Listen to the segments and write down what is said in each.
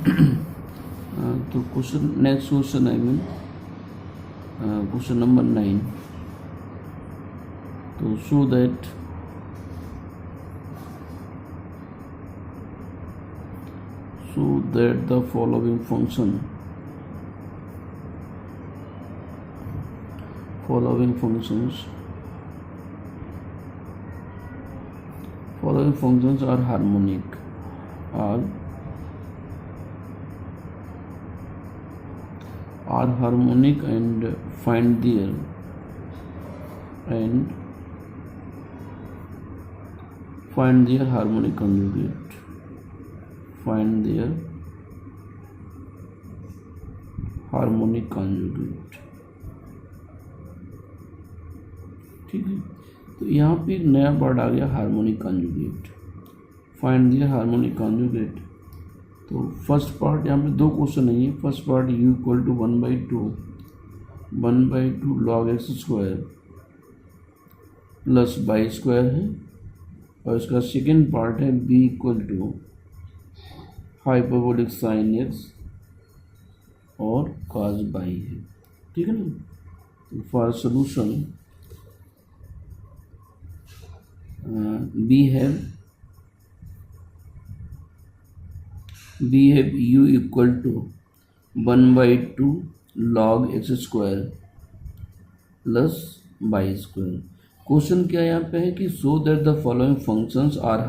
तो question next question I mean question number 9. तो show that the following functions are harmonic and find their harmonic conjugate. ठीक है, तो यहाँ पे एक नया वर्ड आ गया harmonic conjugate. Find their harmonic conjugate. तो फर्स्ट पार्ट यहाँ पे दो क्वेश्चन नहीं है. First part u equal to 1/2 log x square plus y square है, और इसका सेकेंड पार्ट है b equal to hyperbolic sine x और cos बाई है. ठीक है ना. तो for solution we have u equal to 1/2 log x square plus y square. Question क्या यहाँ पे है कि so that the following functions are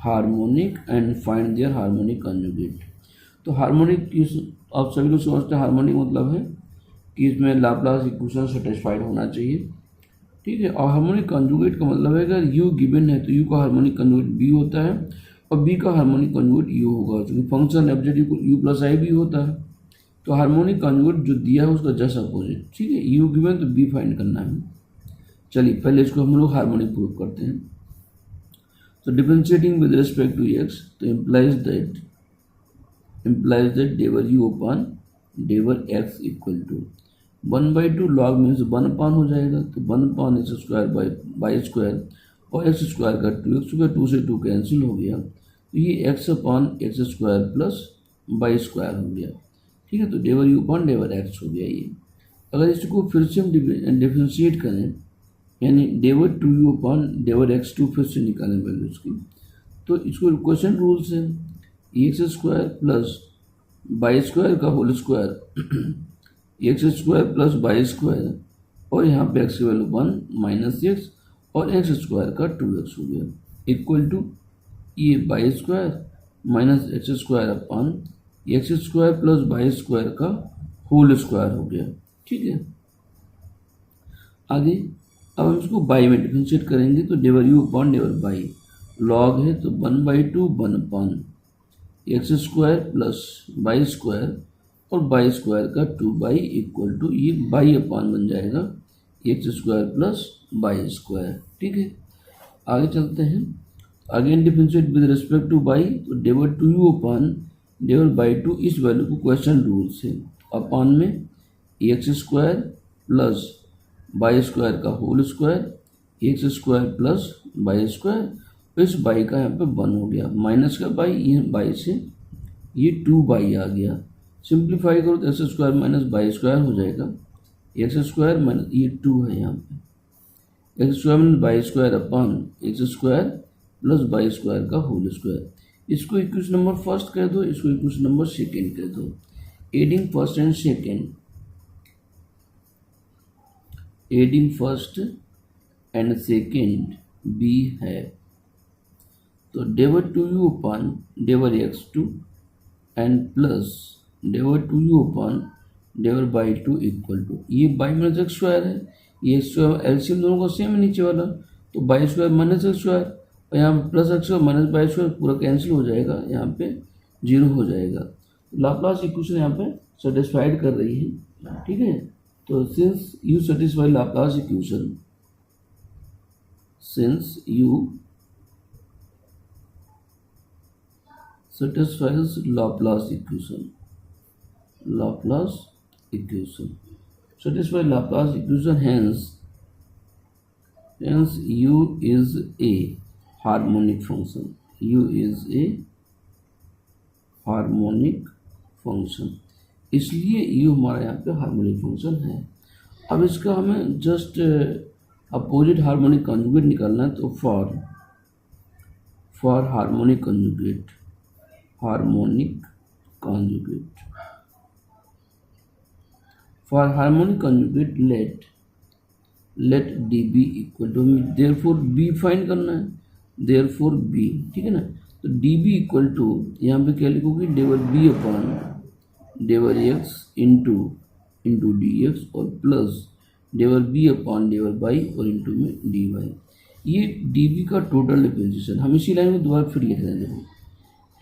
harmonic and find their harmonic conjugate. तो हार्मोनिक आप सभी लोग समझते हैं हार्मोनिक मतलब है कि इसमें लाप्लास इक्वेशन सेटिस्फाइड होना चाहिए. ठीक है. और हार्मोनिक कंजुगेट का मतलब है अगर u गिवन है तो u का हार्मोनिक कंजुगेट b होता है और b का हार्मोनिक कंजुगेट u होगा. क्योंकि फंक्शन एब्जेक्टिव को u प्लस आई भी होता है, तो हार्मोनिक कंजुगेट जो दिया है उसका जस्ट अपोजिट. ठीक है. u गिवन तो b फाइंड करना है. चलिए पहले इसको हम लोग हार्मोनिक प्रूव करते हैं. तो differentiating with respect to x तो implies that del u upon del x equal to 1/2 log means 1 हो जाएगा. तो 1/x स्क्वायर बाई स्क्वायर और x स्क्वायर का 2x स्क्वायर 2 से 2 कैंसिल हो गया. तो ये x upon x square plus y square हो गया. ठीक है. तो del u upon del x हो गया ये. अगर इसको फिर से हम डिफ्रेंशिएट करें यानी डेवर 2u अपॉन डेवर x2 फिर से निकालें वैल्यू उसकी, तो इसको क्वेश्चन रूल से x square plus y square का whole square x square plus y square और यहाँ पे एक्स की वैल्यू 1 माइनस एक्स और एक्स स्क्वायर का 2x हो गया इक्वल टू ये y square minus x square upon x square plus y square का होल स्क्वायर हो गया. ठीक है. आगे अब हम इसको बाई में डिफरेंशिएट करेंगे तो del u upon del by log है तो 1/2 1 upon x square plus y square और बाई स्क्वायर का 2 इक्वल टू ये बाई अपॉन बन जाएगा x square plus y square. ठीक है. आगे चलते हैं. Again differentiate with respect two by तो del 2u upon del y 2 इस वैल्यू को क्वेश्चन रूल से अपॉन में x square plus y square का whole square x square plus y square. इस बाई का यहाँ पे 1 हो गया माइनस का बाई, ये बाई से ये 2 आ गया. सिंप्लीफाई करो तो x square minus y square हो जाएगा. एक्स स्क्वायर माइनस ये 2 है यहाँ पे x square minus y square upon x square plus y square का होल स्क्वायर. इसको इक्वेशन नंबर फर्स्ट कह दो, इसको इक्वेशन नंबर सेकेंड कह दो. Adding first and second b है. तो del 2u upon del x2 and plus del 2u upon del y 2 equal to ये बाई माइनस एक्स स्क्वायर है, ये स्क्वायर एलसीएम दोनों का सेम है नीचे वाला, तो by square minus x square और यहाँ पे plus x square minus y square पूरा कैंसिल हो जाएगा, यहाँ पे 0 हो जाएगा. तो लाप्लास इक्वेशन यहाँ पे सेटिस्फाइड कर रही है. ठीक है. तो since you satisfy Laplace equation satisfies Laplace equation. Satisfy Laplace equation, hence u is a harmonic function. U is a harmonic function, इसलिए यू हमारा यहाँ पे हार्मोनिक फंक्शन है। अब इसका हमें जस्ट अपोजिट हार्मोनिक कॉन्जुगेट निकालना है, तो for harmonic conjugate let d b equal to, therefore b find करना है, देयरफॉर बी, ठीक है ना। तो डी बी इक्वल टू यहाँ पे क्या लिखोगे, del B upon डेवर x into d x और plus del B upon del y और इंटू में डी वाई। ये डी बी का टोटल डिफरेंशिएशन हम इसी लाइन में दोबारा फिर लिख रहे हैं, देखो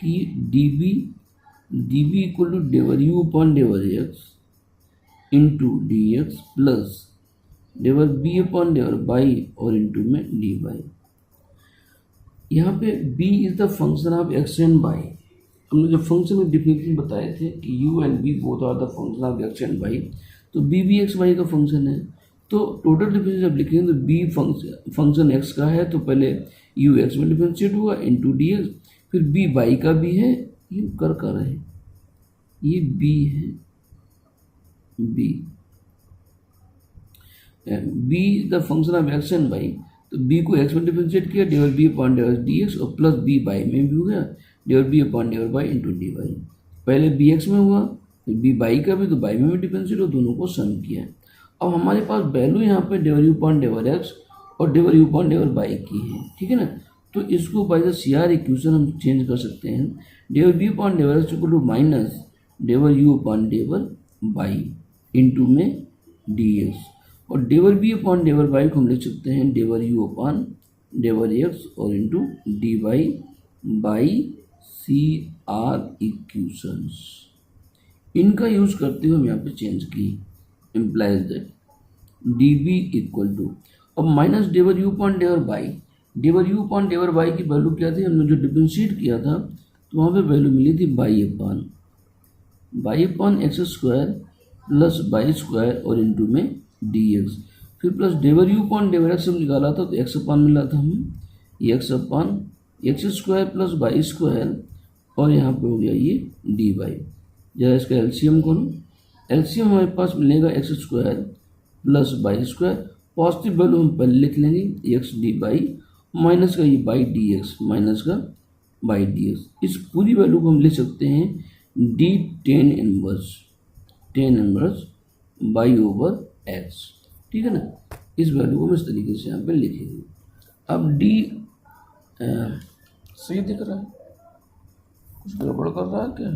कि d b equal to del u upon डेवर x into d x plus del B upon del y और इंटू में डी वाई। यहाँ पे b is the function of x and y. हमने जब फंक्शन में डिफिनेशन बताए थे कि u and b both are the function of x and y, तो b भी एक्स वाई का फंक्शन है। तो टोटल डिफरेंशिएशन जब लिखेंगे तो b फंक्शन x का है तो पहले u x में डिफरेंशिएट हुआ इंटू डी एक्स, फिर b y का भी है, ये कर है, ये b है, b the function of x and y. तो b को x में डिफरेंशिएट किया, del b upon del d x और प्लस b बाई में भी हो गया, del b upon del y into d y. पहले b x में हुआ, फिर b बाई का भी, तो बाई में भी डिफरेंशिएट हो, दोनों को सम किया। अब हमारे पास वैल्यू यहाँ पे del u upon del x और del u upon del y की है, ठीक है ना। तो इसको बाय द CR इक्वेशन हम चेंज कर सकते हैं, del b upon del x equal to minus del u upon del y into में डी एक्स, और del B upon del y को हम लिख सकते हैं डेवर यू अपॉन डेवर एक्स और into d y by CR equations. इनका use करते हुए हम यहाँ पे चेंज की, implies that d b equal to, अब minus del u upon del y, del u upon del y की वैल्यू क्या थी, हमने जो डिफरेंशिएट किया था तो वहाँ पे वैल्यू मिली थी by upon x square plus y square और इंटू में डी एक्स, फिर प्लस डेवर यू अपॉन डेवर एक्स हम निकाला था तो एक्स अपॉन मिला था हमें, x upon x square plus y square और यहाँ पे हो गया ये डी वाई। जरा इसका एलसीएम करो, एलसीएम हमारे पास मिलेगा x square plus y square, positive value हम पहले लिख लेंगे एक्स डी बाई माइनस का ये बाई डी एक्स माइनस का बाई डी एक्स। इस पूरी वैल्यू को हम लिख सकते हैं D tan inverse y over x, ठीक है ना। इस वैल्यू को हम इस तरीके से यहाँ पे लिखेंगे। अब डी सही दिख रहा है, कुछ गड़बड़ कर रहा है क्या?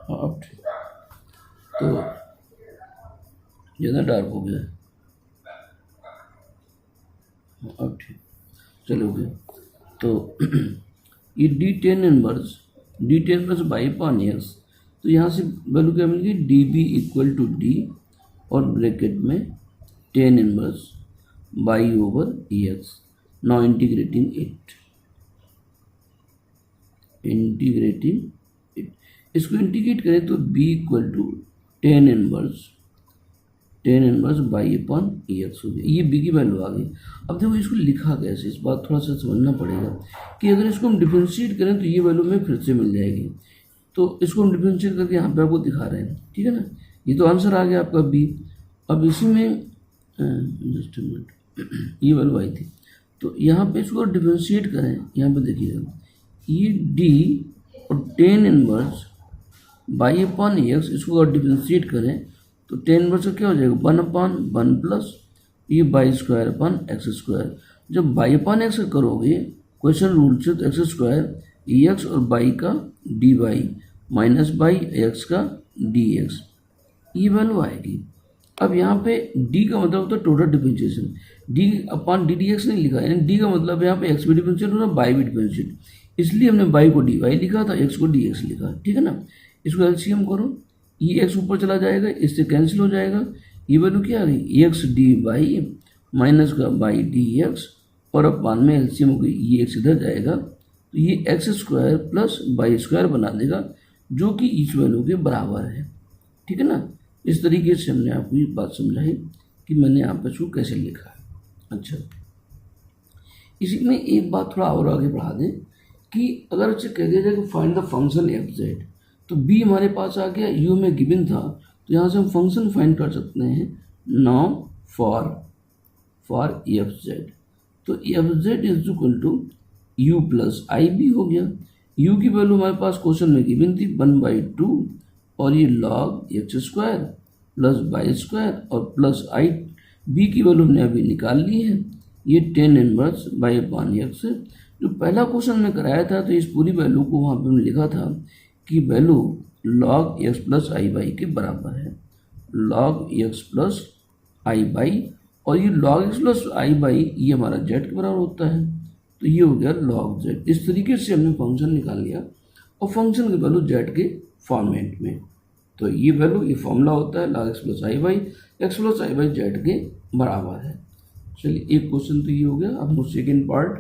अब ठीक, तो ज़्यादा डार्क हो गया, अब ठीक चलोगे। तो ये d tan inverse y upon x, तो यहाँ से वैल्यू क्या मिलेगी, d b equal to d और ब्रैकेट में tan inverse y over x. Now integrating it, इसको इंटीग्रेट करें तो b equal to tan inverse y upon x हो गया, ये b की वैल्यू आ गई। अब देखो इसको लिखा कैसे, इस बात थोड़ा सा समझना पड़ेगा कि अगर इसको हम डिफरेंशिएट करें तो ये वैल्यू में फिर से मिल जाएगी। तो इसको हम डिफरेंशिएट करके यहाँ पे आपको दिखा रहे हैं, ठीक है ना। ये तो आंसर आ गया आपका b। अब इसी में जस्ट मिनट, ये वैल्यू आई थी, तो यहाँ पे इसको डिफरेंशिएट करें, यहाँ पे देखिएगा ये d और ten inverse y upon x, इसको अगर डिफरेंशिएट करें तो टेन इनवर्स का क्या हो जाएगा, वन अपॉन वन प्लस ये y square upon x square. जब बाई अपॉन एक्स करोगे क्वेश्चन रूल से, तो एक्स स्क्वायर एक्स और बाई का d y minus y x का डी एक्स, ये वैल्यू आएगी। अब यहाँ पे d का मतलब होता है total differentiation, d upon d d x नहीं लिखा, यानी d का मतलब यहाँ पे x भी डिफरेंशिएट हो रहा है, बाई भी डिफरेंशिएट, इसलिए हमने बाई को डी वाई लिखा था, x को डी एक्स लिखा, ठीक है ना। इसको एलसीएम करो, ये x ऊपर चला जाएगा, इससे कैंसिल हो जाएगा, ये वैल्यू क्या आ गई, एक्स डी वाई माइनस का बाई डी एक्स और अपॉन में एलसीएम हो गई, ये x इधर जाएगा तो ये x square plus y square बना देगा जो कि इस वैल्यू के बराबर है, ठीक है ना। इस तरीके से हमने आपको ये बात समझाई कि मैंने यहाँ पर इसको कैसे लिखा है। अच्छा, इसी में एक बात थोड़ा और आगे बढ़ा दें कि अगर अच्छे कह दिया जाए कि find the function f z, तो बी हमारे पास आ गया, यू में गिवन था, तो यहाँ से हम फंक्शन फाइंड कर सकते हैं नाउ फॉर एफ जेड। तो f z is equal to u plus i b हो गया। यू की वैल्यू हमारे पास क्वेश्चन में गिवन थी 1/2 और ये log x square plus y square और प्लस आई। बी की वैल्यू हमने अभी निकाल ली है, ये 10 इनवर्स बाई अपान एक्स है। जो पहला क्वेश्चन हमने कराया था तो इस पूरी वैल्यू को वहाँ पे हमने लिखा था कि value log x plus I by के बराबर है, log x plus I by, और ये log x plus I by ये हमारा जेड के बराबर होता है, तो ये हो गया log जेड। इस तरीके से हमने फंक्शन निकाल लिया और फंक्शन की वैल्यू जेड के फॉर्मेट में। तो ये वैल्यू, ये फॉर्मूला होता है log x plus I by, x plus I by Z के बराबर है। चलिए एक क्वेश्चन तो ये हो गया। अब हम सेकेंड पार्ट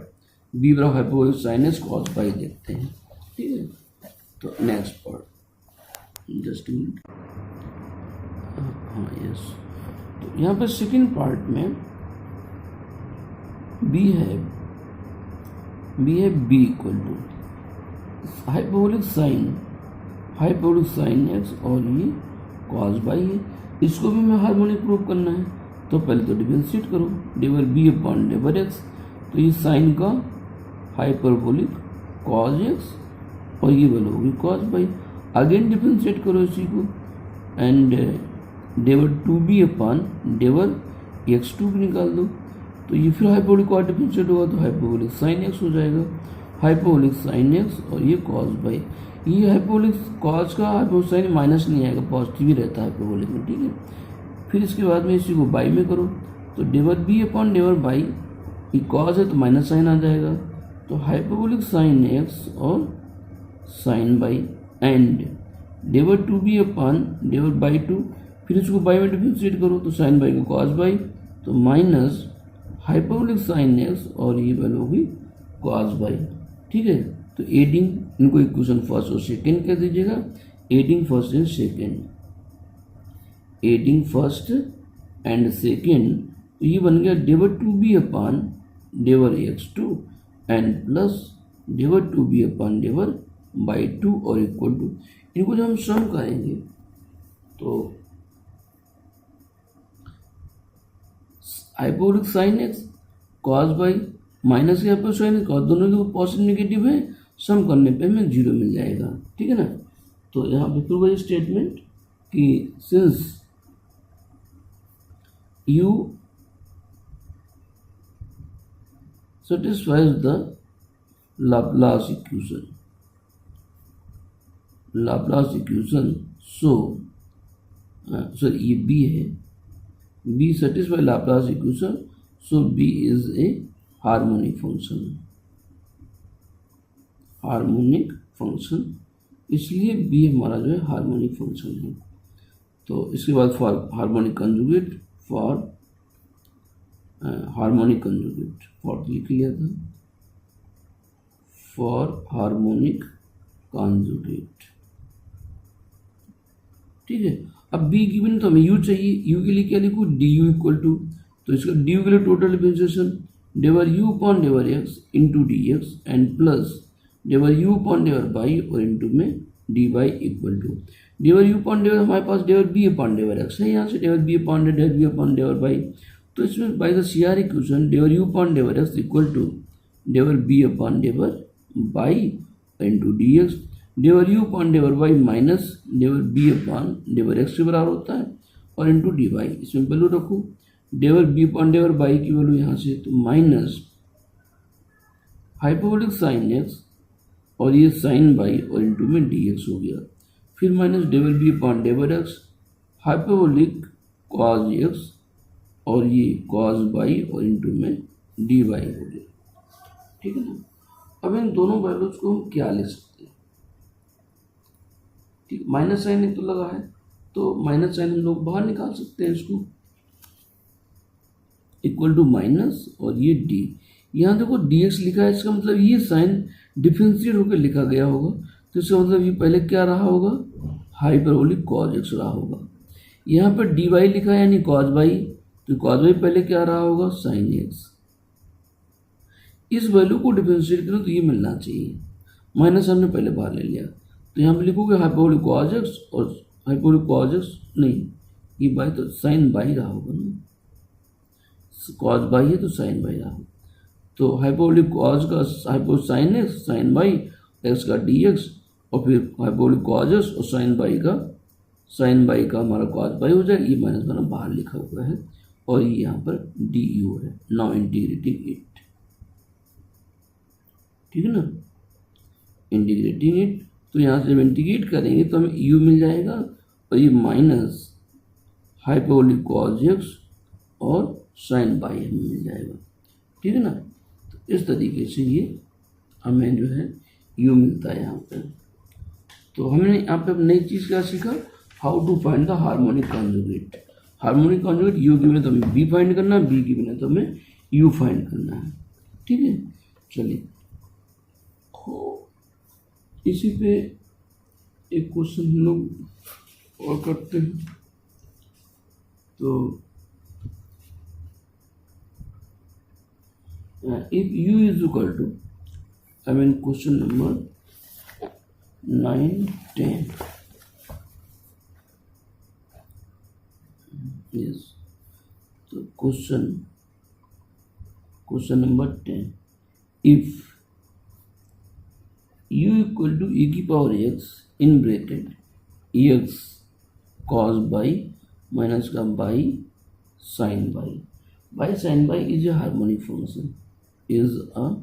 बी बराबर hyperbolic sine x cos y देखते हैं, ठीक है। तो नेक्स्ट पार्ट, जस्ट मिनट, हाँ यस। तो यहाँ पर सेकेंड पार्ट में बी है b equal to hyperbolic sine x और ये कॉस बाई है। इसको भी मैं हार्मोनिक प्रूव करना है, तो पहले तो डिफरेंशिएट करो, डेवर बी अपॉन डेवर एक्स, तो ये साइन का हाइपरबोलिक कॉस एक्स और ये वैल्यू होगी कॉस बाई। अगेन डिफरेंशिएट करो इसी को, and del 2b upon del x2 निकाल दो, तो ये फिर हाइपरबोलिक कॉस डिफरेंशिएट होगा तो हाइपरबोलिक साइन एक्स हो जाएगा, हाइपरबोलिक साइन एक्स और ये कॉस बाई। ये हाइपरबोलिक कॉस का हाइपरबोलिक साइन माइनस नहीं आएगा, पॉजिटिव ही रहता है हाइपरबोलिक में, ठीक है। फिर इसके बाद में इसी को बाई में करो, तो del B upon del y, ये कॉस है तो माइनस साइन आ जाएगा, तो हाइपरबोलिक साइन एक्स और sine y, and del 2b upon del y 2, फिर इसको बाई में डिफरेंशिएट करो तो साइन बाई को कॉस बाई, तो माइनस हाइपरबोलिक साइन एक्स और ये वैल्यू होगी कॉस बाई, ठीक है। तो एडिंग इनको इक्वेशन फर्स्ट और सेकेंड कह दीजिएगा, adding first and second, adding first and second, तो ये बन गया del 2b upon del x2 and plus del 2b upon del y 2 और इक्वल टू, इनको जब हम सम करेंगे तो hyperbolic sine x cos y minus के हाइपरबोलिक साइन एक्स, दोनों के पॉजिटिव नेगेटिव है, सम करने पे हमें 0 मिल जाएगा, ठीक है ना। तो यहाँ पे प्रूव है स्टेटमेंट कि since u satisfies the Laplace equation, so sorry ये b है, b satisfy Laplace equation, so b is a harmonic function, इसलिए b हमारा जो है हार्मोनिक फंक्शन है। तो इसके बाद फॉर हार्मोनिक कंजुगेट, फॉर लिख लिया था, फॉर हार्मोनिक कॉन्जुगेट, ठीक है। अब b गिवन तो हमें u चाहिए, u के लिए क्या लिखूँ, du इक्वल टू, तो इसका du के लिए total differentiation del u upon del x into d x and plus del u upon del y और इंटू में d y equal to del u upon del, हमारे पास del b upon del x है, यहाँ से del b upon del y, तो इसमें by the CR equation del u upon del x equal to del b upon del y into d x, del u upon del y minus del b upon del x के बराबर होता है और into d y, इसमें value रखो del b upon del y की value यहाँ से, तो माइनस हाइपरबोलिक साइन एक्स और ये साइन बाई और इंटू में डी एक्स हो गया, फिर minus del B upon डेवर x, hyperbolic cos x और ये कॉस बाई और इंटू में डी बाई हो गया, ठीक है ना। अब इन दोनों वैल्यूज को हम क्या ले सकते हैं, ठीक, माइनस साइन एक तो लगा है तो माइनस साइन हम लोग बाहर निकाल सकते हैं, इसको इक्वल टू माइनस और ये डी, यहाँ देखो डी एक्स लिखा है, इसका मतलब ये साइन डिफरेंशिएट होकर लिखा गया होगा, तो इसका मतलब ये पहले क्या रहा होगा, हाइपरबोलिक कॉस एक्स रहा होगा। यहाँ पर डी वाई लिखा है यानी कॉज वाई, तो कॉज वाई पहले क्या रहा होगा साइन एक्स। इस वैल्यू को डिफरेंशिएट करें तो ये मिलना चाहिए, माइनस हमने पहले बाहर ले लिया, तो यहाँ पे लिखोगे हाइपरबोलिक कॉज एक्स और हाइपरबोलिक कॉज एक्स नहीं, ये बाई तो साइन बाई रहा होगा ना, कॉज बाई है तो साइन बाई रहा होगा, तो हाइपरबोलिक कॉज का hypo sine x sine y x का डी एक्स और फिर हाइपरबोलिक कॉज एक्स और साइन बाई का हमारा कॉज बाई हो जाएगा, ये माइनस मैंने बाहर लिखा हुआ है और ये यहाँ पर डी यू है। नाउ इंटीग्रेटिंग इट, ठीक है ना, इंटीग्रेटिंग इट, तो यहाँ से जब इंटीग्रेट करेंगे तो हमें यू मिल जाएगा और ये माइनस हाइपरबोलिक कॉज एक्स और साइन बाई हमें मिल जाएगा, ठीक है ना। तो इस तरीके से ये हमें जो है यू मिलता है यहाँ पर। तो हमने यहाँ पे नई चीज़ क्या सीखा, how to find the harmonic conjugate. Harmonic conjugate u given है तो हमें बी फाइंड करना है, बी गिवन है तो हमें यू फाइंड करना है, ठीक है। चलिए इसी पे एक क्वेश्चन हम लोग और करते हैं। तो if u is equal to, I mean question number 9, 10, yes, so question number 10, if u equal to e की power x in bracket x cos by minus का by sin by is a harmonic function, is a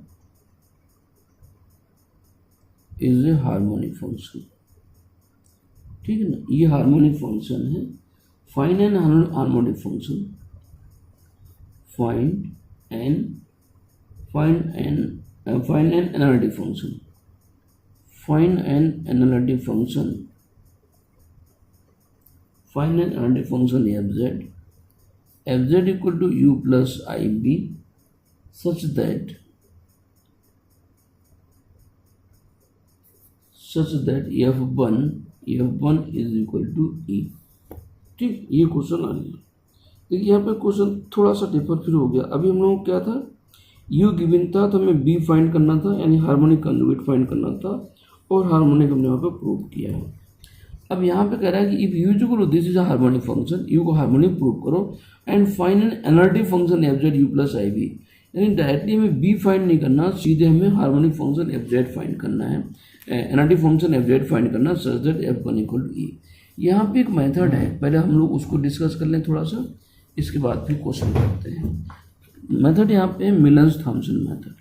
harmonic function, ठीक है ना, ये harmonic function है। Find an harmonic function, find an analytic function, find an analytic function f z equal to u plus i b such that f1 is equal to e, ठीक, ये question आ रही है। देखिए यहाँ पे क्वेश्चन थोड़ा सा डिफर फिर हो गया। अभी हम लोगों को क्या था, u गिवन था तो हमें b फाइंड करना था, यानी हार्मोनिक कॉन्जुगेट फाइंड करना था और हार्मोनिक हमने यहाँ पे प्रूव किया है। अब यहाँ पे कह रहा है कि if u equal to this is a harmonic function, u को हार्मोनिक प्रूव करो and find an analytic function f z u plus i v, यानी डायरेक्टली हमें बी फाइंड नहीं करना, सीधे हमें harmonic function f z find करना है, analytic function f z find करना such that f one equal to e. यहाँ पे एक मेथड है, पहले हम लोग उसको डिस्कस कर लें थोड़ा सा, इसके बाद फिर क्वेश्चन करते हैं। मेथड यहाँ पे मिलन्स थॉम्सन मेथड,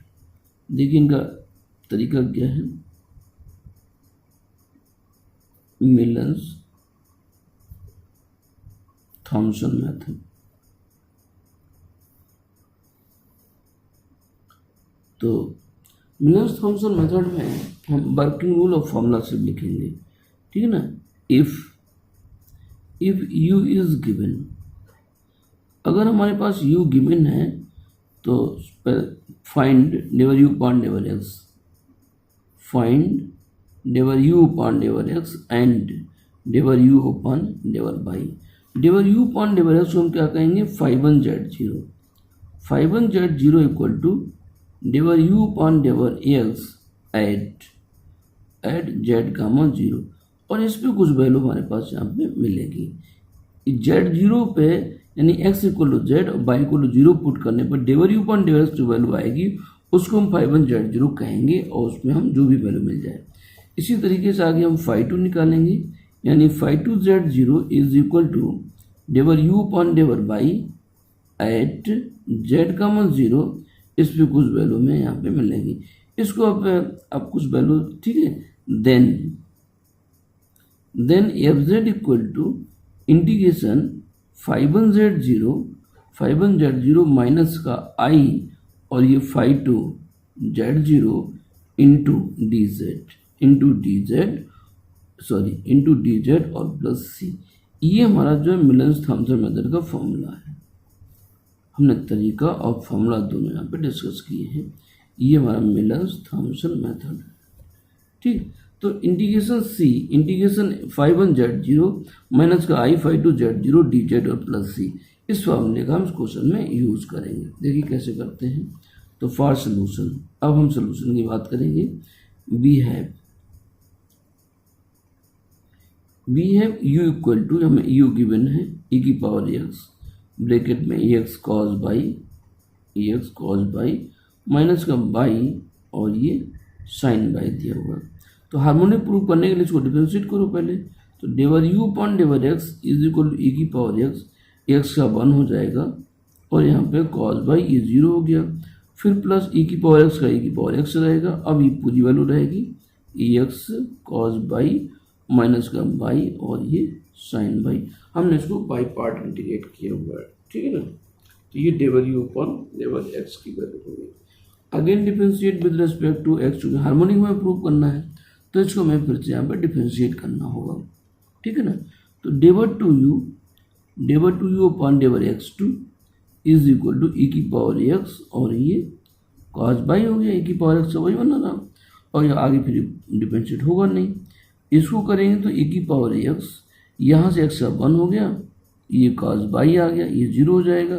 देखिए इनका तरीका क्या है, मिलन्स थॉम्सन मेथड। तो मिलन्स थॉम्सन मेथड में हम वर्किंग रूल और फॉर्मूला से लिखेंगे, ठीक है ना। इफ u इज गिवन, अगर हमारे पास u गिवन है तो find del u upon del x, find del u upon del x and del u upon del y। Del u upon del x को हम क्या कहेंगे, phi1z0, phi1z0 equal to del u upon del x at z gamma 0, और इस पे कुछ value हमारे पास यहाँ पे मिलेगी। z0 पे यानी x इक्वल टू z और y इक्वल टू 0 पुट करने पर डेवर u अपॉन डेवर x जो वैल्यू आएगी उसको हम phi1z0 कहेंगे और उसमें हम जो भी वैल्यू मिल जाए। इसी तरीके से आगे हम phi2 निकालेंगे, यानी phi2z0 is equal to del u upon del y at z gamma 0, इस पे कुछ वैल्यू में यहाँ पे मिलेगी। इसको अब कुछ वैल्यू, ठीक है, then f z equal to integration phi1z0 minus का i और ये phi2z0 इंटू डी जेड और प्लस सी। ये हमारा जो है मिलन्स थॉम्सन मेथड का फॉर्मूला है। हमने तरीका और फॉर्मूला दोनों यहाँ पे डिस्कस किए हैं। ये हमारा मिलन्स थॉम्सन मेथड है, ठीक। तो integration c, integration phi one z zero minus का i phi two z zero d z और प्लस सी, इस फॉर्मूले का हम इस क्वेश्चन में यूज करेंगे। देखिए कैसे करते हैं। तो फॉर सोल्यूशन, अब हम सोल्यूशन की बात करेंगे। We have u equal to, हमें यू गिवन है ई की पावर एक्स ब्रैकेट में एक्स कॉस बाई माइनस का बाई और ये साइन बाई दिया हुआ। तो हार्मोनिक प्रूव करने के लिए इसको डिफरेंशिएट करो पहले। तो del u upon डेवर x is equal to e की पावर एक्स का 1 हो जाएगा और यहाँ पे कॉस बाई ये 0 हो गया, फिर प्लस ई की पावर एक्स का ई की पावर एक्स रहेगा। अब ये पूरी वैल्यू रहेगी ई एक्स कॉस बाई माइनस का बाई और ये साइन बाई। हमने इसको बाई पार्ट इंटीग्रेट किया हुआ है, ठीक है ना। तो ये डेवर यू अपॉन डेवर एक्स की वैल्यू होगी। Again differentiate with respect to x, चूँकि हार्मोनिक में प्रूव करना है तो इसको हमें फिर से यहाँ पर डिफरेंशिएट करना होगा, ठीक है ना। तो del two u upon डेवर x two is equal to e की पावर एक्स और ये कॉस बाई हो गया, ई की पावर एक्स का वही बना रहा और ये आगे फिर डिफरेंशिएट होगा नहीं। इसको करेंगे तो ई की पावर एक्स यहाँ से एक्स का 1 हो गया, ये कॉस बाई आ गया, ये 0 हो जाएगा,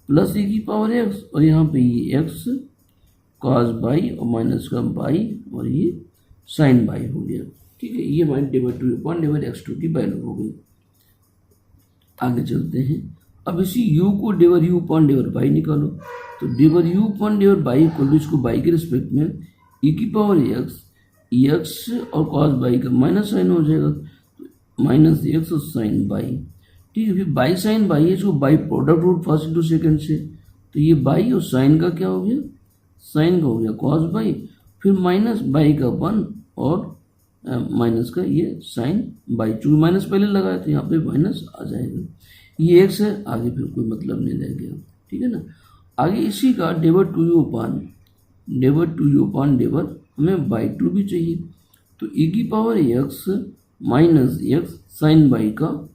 प्लस ई की पावर एक्स और यहाँ पे ये एक्स कॉस बाई और माइनस का बाई और ये साइन बाई हो गया, ठीक है। ये हमारी del two upon डेवर x two की वैल्यू हो गई। आगे चलते हैं। अब इसी u को del u upon del y निकालो। तो del u upon del y equal to, इसको बाई के रिस्पेक्ट में e की पावर एक्स और कॉस बाई का माइनस साइन हो जाएगा, माइनस एक्स और साइन बाई, ठीक है। फिर बाई साइन बाई है, इसको y product rule first into second से, तो ये बाई और साइन का क्या हो गया, साइन का हो गया कॉस बाई, फिर माइनस बाई का 1 और माइनस का ये साइन बाई, चूँकि माइनस पहले लगाया तो यहाँ पे माइनस आ जाएगा। ये एक्स है, आगे फिर कोई मतलब नहीं रह गया, ठीक है ना। आगे इसी का डेवर टू यू अपॉन डेवर हमें बाई टू भी चाहिए। तो ई की power x minus x sine y का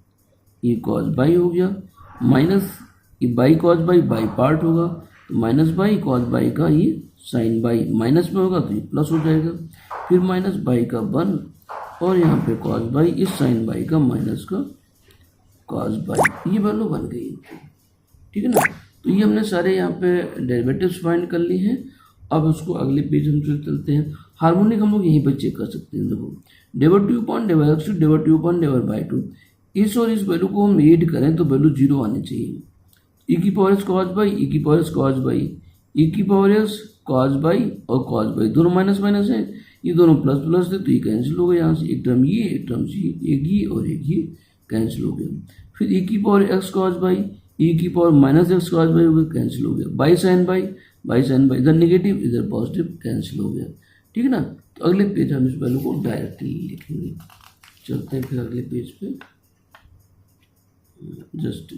ये कॉस बाई हो गया, माइनस ये बाई कॉस बाई पार्ट होगा, तो माइनस बाई कॉस बाई का ये साइन बाई, माइनस में होगा तो ये प्लस हो जाएगा, फिर माइनस बाई का 1 और यहाँ पे कॉस बाई इस साइन बाई का माइनस का कॉस बाई, ये वैल्यू बन गई, ठीक है ना। तो ये हमने सारे यहाँ पे डेरिवेटिव्स फाइंड कर लिए हैं। अब उसको अगले पेज हम चलते हैं। हार्मोनिक हम लोग यहीं पर चेक कर सकते हैं। देखो del two upon डेवर x two del two upon del y two, इस और इस वैल्यू को हम ऐड करें तो वैल्यू 0 आनी चाहिए। ई की पावर एक्स कॉस बाई, ई की पावर एक्स कॉस बाई, ई की पावर एक्स कॉस बाई और कॉस बाई दोनों माइनस माइनस है, ये दोनों प्लस प्लस थे तो ये कैंसिल हो गया यहाँ से, एक टर्म ये एक टर्म ये, एक ये और एक ये कैंसिल हो गया। फिर ई की पावर एक्स कॉस बाई, ई की power minus x cos y हो गया, कैंसिल हो गया। बाई साइन बाई इधर नेगेटिव इधर पॉजिटिव, कैंसिल हो गया, ठीक है ना। तो अगले पेज हम इस वैल्यू को डायरेक्टली लिखेंगे। चलते हैं फिर अगले पेज पे, जस्ट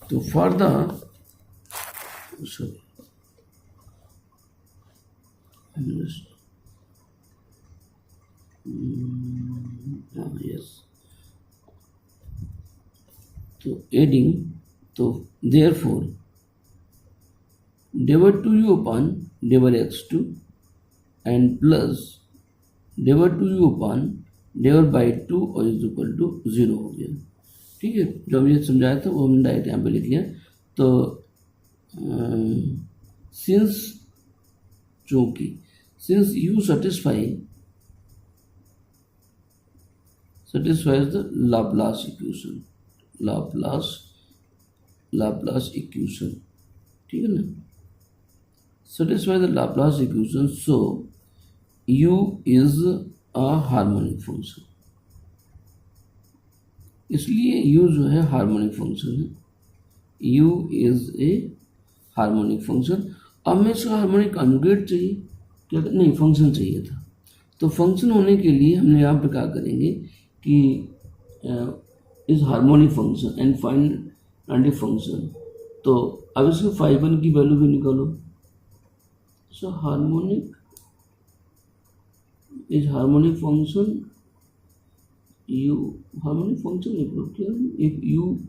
तो फॉर द यस, तो एडिंग, तो therefore del two u upon डेवर x two and plus del two u upon del y two और इज इक्वल टू 0 हो गया, ठीक है। जो हमने समझाया था वो हमने डायरेक्ट यहाँ पे लिख लिया। तो since you satisfies the Laplace equation, ठीक है ना, satisfy the Laplace equation, so u is a harmonic function, इसलिए u जो है हार्मोनिक फंक्शन है, u is a harmonic function. अब हमें इसका हार्मोनिक कॉन्जुगेट चाहिए, क्या नहीं फंक्शन चाहिए था। तो फंक्शन होने के लिए हमने यहाँ पे क्या करेंगे कि is harmonic function and find function. तो अब इसके फाई वन की वैल्यू भी निकालो। So harmonic is harmonic function u, harmonic function निकालो क्या, एक यू,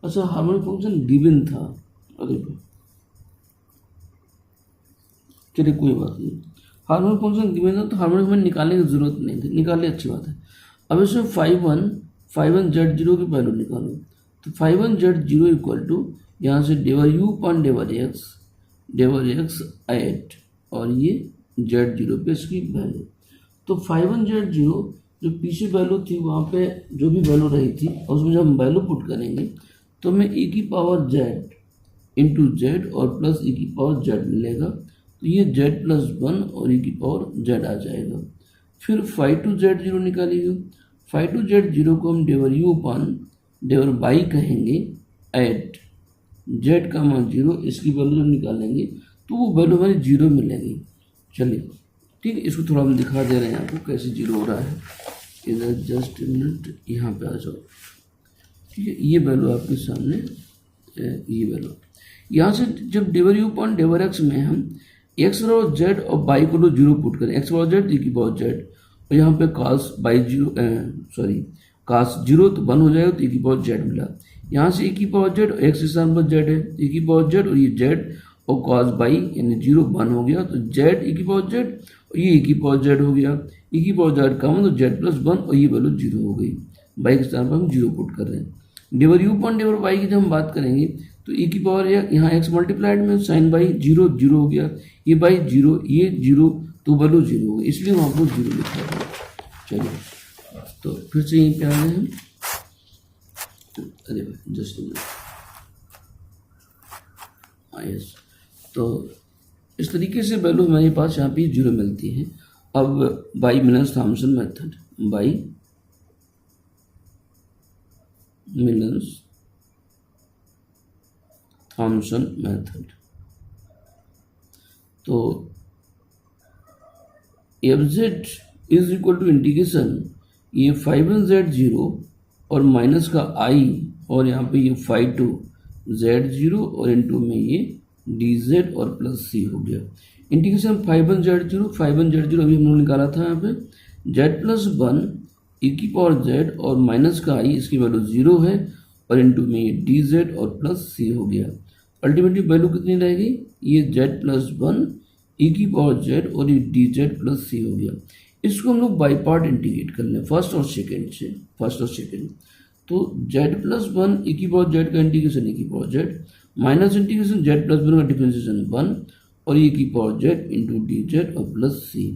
अच्छा हार्मोनिक फंक्शन गिवन था, अरे चलिए कोई बात नहीं। हार्मोनिक फंक्शन गिवन है तो हार्मोनिक हमें निकालने की जरूरत नहीं थी, निकाले अच्छी बात है। अब इसमें फाइव वन जेड जीरो की वैल्यू निकालो। तो five one z zero equal to यहाँ से डेवर यू अपॉन डेवर एक्स एट और ये जेड जीरो पे इसकी वैल्यू। तो फाइव वन जेड जीरो जो पीछे वैल्यू थी वहाँ पे जो भी वैल्यू रही थी और उसमें जब हम वैल्यू पुट करेंगे तो हमें e की पावर जेड इंटू जेड और प्लस e की पावर जेड मिलेगा। तो ये जेड प्लस वन और e की पावर जेड आ जाएगा। फिर फाइव टू जेड जीरो निकालिएगा। फाइव टू जेड जीरो को हम del u upon del y कहेंगे एट जेड का मान जीरो, इसकी वैल्यू जब निकालेंगे तो वो वैल्यू हमारी जीरो मिलेगी। चलिए ठीक है, इसको थोड़ा हम दिखा दे रहे हैं आपको कैसे जीरो हो रहा है। इधर जस्ट मिनट यहाँ पे आ जाओ। ठीक है, ये वैल्यू आपके सामने, ये वैल्यू यहाँ से जब डेवर यू अपॉन डेवर एक्स में हम एक्स और जेड और बाई को तो जीरो पुट करें, एक्स और जेड ई की पावर जेड और यहाँ पे कास बाई जीरो कास जीरो तो वन हो जाएगा तो ई की पावर जेड मिला। यहाँ से ई की पावर जेड और एक्स के स्थान पर जेड है, ई की पावर जेड और ये जेड और कॉस बाई यानी जीरो वन हो गया तो जेड ई की पावर जेड और ये ई की पावर जेड हो गया। ई की पावर जेड का मतलब जेड प्लस वन और ये वैल्यू जीरो हो गई। बाई के स्थान पर हम जीरो पुट कर रहे हैं। Del u upon del y की जब हम बात करेंगे तो ई की पावर यहाँ एक्स मल्टीप्लाइड में साइन बाई जीरो जीरो हो गया, ये बाई जीरो ये जीरो तो वैल्यू जीरो हो गई, इसलिए वहाँ पर जीरो लिखा है। चलिए तो फिर से यहीं पे आ गए हम। अरे भाई जस्ट यस, तो इस तरीके से वैल्यू हमारे पास यहाँ पे जीरो मिलती है। अब by Milne's Thomson method, by Milne's Thomson method, तो f z is equal to integration ये फाइव वन जेड जीरो और माइनस का आई और यहाँ पे ये फाइव टू जेड जीरो और इनटू में ये डी जेड और प्लस सी हो गया। Integration phi one z zero अभी हम लोग निकाला था यहाँ पे जेड प्लस वन ई की पावर जेड और माइनस का आई, इसकी वैल्यू जीरो है और इनटू में ये डी जेड और प्लस सी हो गया। अल्टीमेटली वैल्यू कितनी रहेगी, ये जेड प्लस वन ई की पावर जेड और ये डी जेड प्लस सी हो गया। इसको हम लोग बाई पार्ट इंटीग्रेट कर लें फर्स्ट और सेकेंड। तो जेड प्लस वन ई की पावर जेड का इंटीग्रेशन ई की power Z minus integration Z plus one का डिफरेंशिएशन वन और ई की power z into d z और प्लस सी।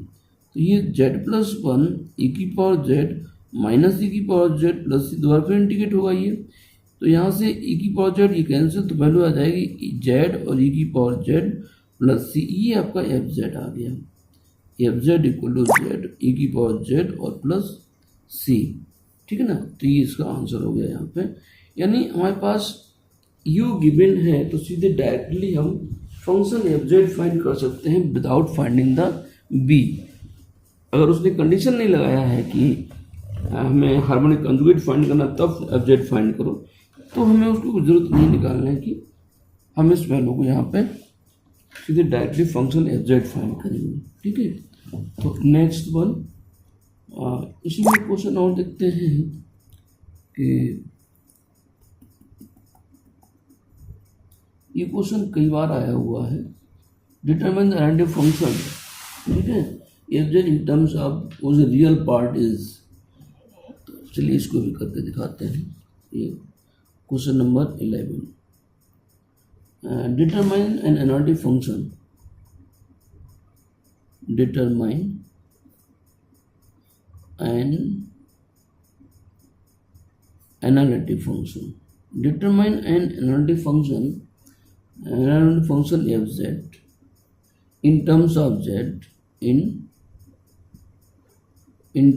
तो ये जेड प्लस वन ई की पावर जेड माइनस ई की पावर जेड प्लस सी दोबारा फिर इंटीग्रेट होगा ये। तो यहाँ से ई की पावर जेड ये कैंसिल तो वैल्यू आ जाएगी जेड और ई की पावर जेड प्लस सी, ये आपका एफ जेड आ गया। F z equal to z e की पावर जेड और प्लस सी, ठीक है ना। तो ये इसका आंसर हो गया यहाँ पे। यानी हमारे पास u गिवन है तो सीधे डायरेक्टली हम फंक्शन एफ जेड फाइंड कर सकते हैं विदाउट फाइंडिंग द b। अगर उसने कंडीशन नहीं लगाया है कि हमें हार्मोनिक कंजुगेट फाइंड करना तब एफ जेड फाइंड करो, तो हमें उसको जरूरत नहीं निकालने की, हम इस वैल्यू को यहाँ पे सीधे directly function f z find करेंगे। ठीक है, तो नेक्स्ट वन इसी में क्वेश्चन और देखते हैं कि ये क्वेश्चन कई बार आया हुआ है, डिटरमाइन द आइडेंटिटी फंक्शन, ठीक है, f z in terms of what the real part is. तो चलिए इसको भी करके दिखाते हैं। ये question number 11, determine an analytic function, determine an analytic function, determine an analytic function f z in terms of z in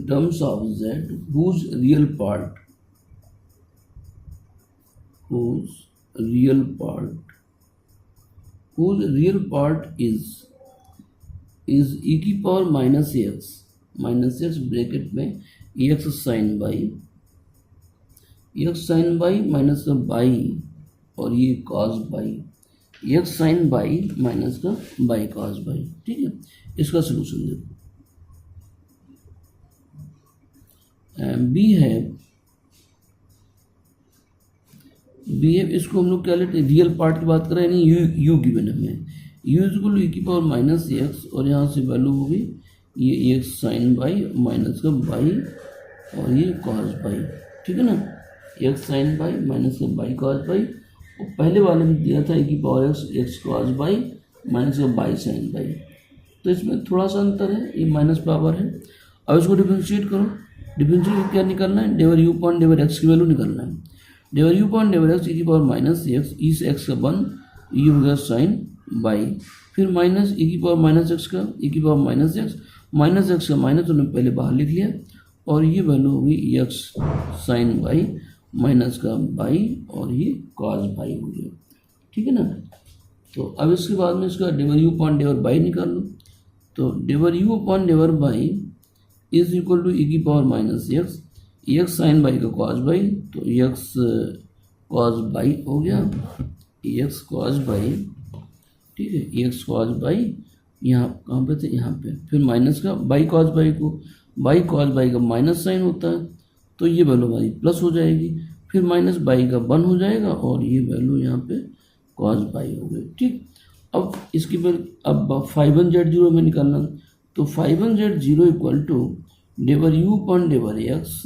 terms of z whose real part is e की power minus x bracket में x sine y minus का y और ये cos y, x sine y minus का y cos y. ठीक है, इसका solution देखो। बी है इसको हम लोग क्या लेते हैं, रियल पार्ट की बात कर रहे हैं, यू गिवन हमें, you is equal to e की पावर माइनस एक्स, और यहाँ से वैल्यू होगी ये एक्स साइन बाई माइनस का बाई और ये कॉस बाई, ठीक है ना, एक्स साइन बाई माइनस का बाई कॉस बाई, और पहले वाले में दिया था ई की power x x cos y minus का बाई साइन बाई, तो इसमें थोड़ा सा अंतर है, ये माइनस पावर है। अब इसको डिफरेंशिएट करो, डिफरेंशिएट क्या निकालना है, डेवर यू पॉइंट डेवर एक्स की वैल्यू निकालना है। डेवर यू पॉइंट डेवर एक्स ई की पावर माइनस एक्स, ई से एक्स का वन, ये हो गया साइन बाई, फिर माइनस ई की पावर माइनस एक्स का, ई की पावर माइनस एक्स का माइनस उन्होंने पहले बाहर लिख लिया, और ये वैल्यू होगी एक्स साइन बाई माइनस का बाई और ये कॉस बाई हो गया, ठीक है ना। तो अब इसके बाद में इसका del u point del y निकाल लो, तो del u upon del y is equal to e की power minus x, x sine y का कॉस बाई, तो एक्स कॉस बाई हो गया, एक्स कॉस बाई, ठीक है, एक्स कॉस बाई, यहाँ कहाँ पे थे, यहाँ पे, फिर माइनस का बाई कॉस बाई को, बाई कॉस बाई का माइनस साइन होता है, तो ये वैल्यू हमारी प्लस हो जाएगी, फिर माइनस बाई का वन हो जाएगा, और ये वैल्यू यहाँ पे कॉस बाई हो गई, ठीक। अब इसकी फिर अब φ1z0 में निकालना, तो φ1z0 equal to del u point del x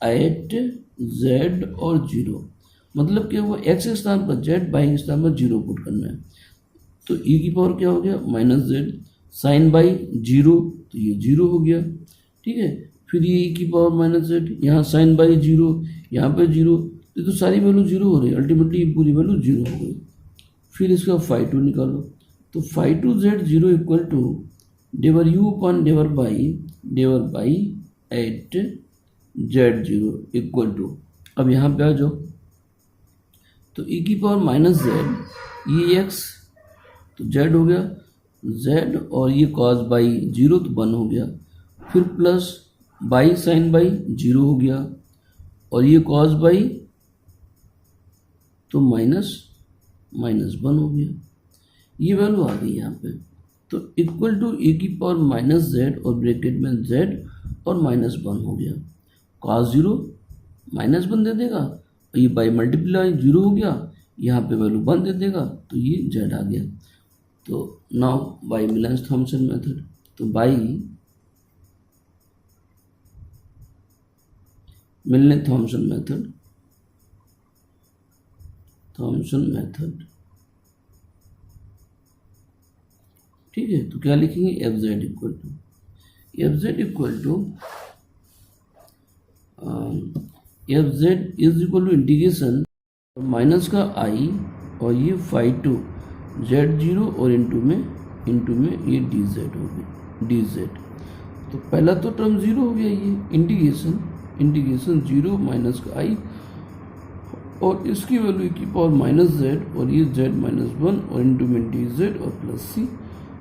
at z और 0, मतलब कि वो x के स्थान पर z, बाई के स्थान पर 0 पुट करना है, तो e की पावर क्या हो गया माइनस z साइन बाई 0, तो ये 0 हो गया, ठीक है, फिर ये e की पावर माइनस z, यहाँ साइन बाई 0, यहाँ पे 0, तो सारी वैल्यू 0 हो रही है, अल्टीमेटली पूरी वैल्यू 0 हो गई। फिर इसका φ2 निकालो, तो φ2z0 equal to del u upon del y at z0 equal to, अब यहाँ पे आ जाओ, तो e की पावर माइनस z, ये x तो z हो गया z, और ये कॉस बाई 0 तो 1 हो गया, फिर प्लस बाई साइन बाई 0 हो गया, और ये कॉस बाई तो माइनस 1 हो गया, ये वैल्यू आ गई यहाँ पे, तो इक्वल टू ए की पावर माइनस z और ब्रैकेट में z और माइनस 1 हो गया, cos 0 माइनस 1 दे देगा, ये बाई मल्टीप्लाई 0 हो गया, यहाँ पे वैल्यू 1 दे देगा, तो ये z आ गया। तो now by Milne's Thomson method, तो बाई मिलने थॉमसन मेथड, ठीक है, तो क्या लिखेंगे f z equal to is equal to integration minus का आई और ये φ2 z0 और इंटू में ये dz हो गया, dz, तो पहला तो टर्म 0 हो गया, ये इंटीग्रेशन 0 माइनस का आई और इसकी वैल्यू की पावर माइनस z, और ये z माइनस 1 और इंटू में dz और प्लस सी,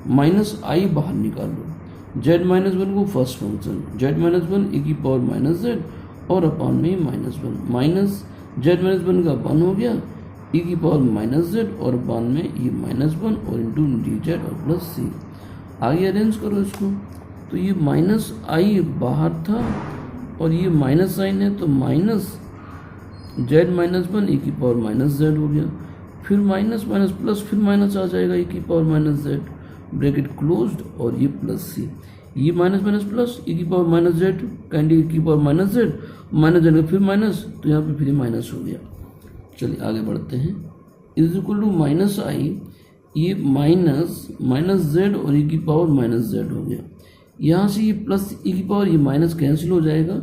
माइनस आई बाहर निकाल लो, z माइनस 1 को first function, z minus 1 e की पावर माइनस z और अपॉन में माइनस 1, माइनस z माइनस 1 का 1 हो गया, e की पावर माइनस z और अपॉन में ये माइनस 1 और इंटू dz और प्लस सी। आगे अरेंज करो इसको, तो ये माइनस आई बाहर था और ये माइनस साइन है, तो माइनस z माइनस 1 e की पावर माइनस z हो गया, फिर माइनस माइनस प्लस, फिर माइनस आ जाएगा e की power minus z, bracket closed, और ये प्लस सी, ये माइनस माइनस प्लस e की power minus z, candy e की पावर माइनस z फिर माइनस, तो यहाँ पे फिर माइनस हो गया। चलिए आगे बढ़ते हैं, इज इक्वल टू माइनस आई, ये माइनस z और e की पावर माइनस z हो गया, यहाँ से ये प्लस e की पावर, ये माइनस कैंसिल हो जाएगा,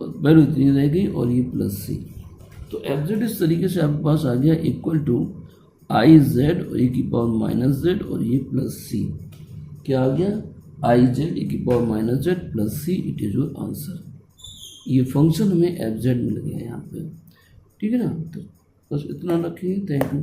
वैल्यू इतनी रहेगी, और ये प्लस सी, तो एफ जेड इस तरीके से आपके पास आ गया इक्वल टू आई जेड और e की पावर माइनस जेड और ये प्लस सी, क्या आ गया आई जेड e की power minus z plus c, it is your answer. ये फंक्शन हमें एफ जेड मिल गया यहाँ पे, ठीक है ना, तो बस इतना रखिए, थैंक यू।